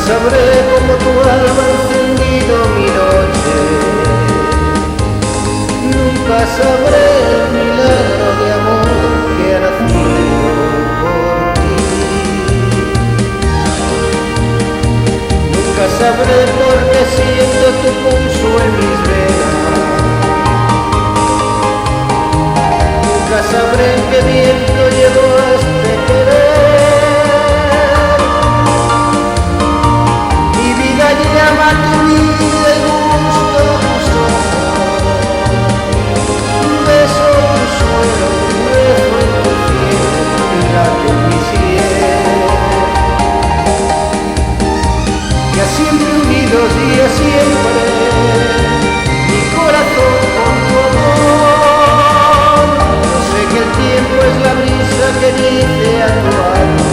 sabré cómo tu alma ha encendido mi noche. Nunca sabré el milagro de amor que ha nacido por ti. Nunca sabré por qué siento tu pulso en mis venas. Nunca sabré en qué viento llegó este querer. Mi vida llama a tu vida y busco tus ojos. Beso tu suelo, rezo en tu cielo y late en mi cielo. Y a siempre unidos y a siempre mi corazón con tu amor. Yo sé que el tiempo es la brisa que dice a tu alma: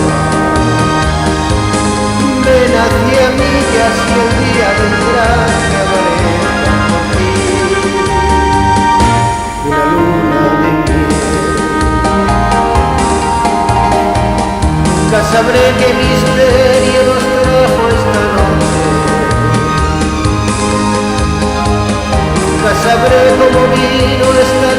ven hacia mí y así el día vendrá que amanezca por ti. Una luna de miel. Nunca sabré qué misterio nos trajo esta noche. Nunca sabré cómo vino esta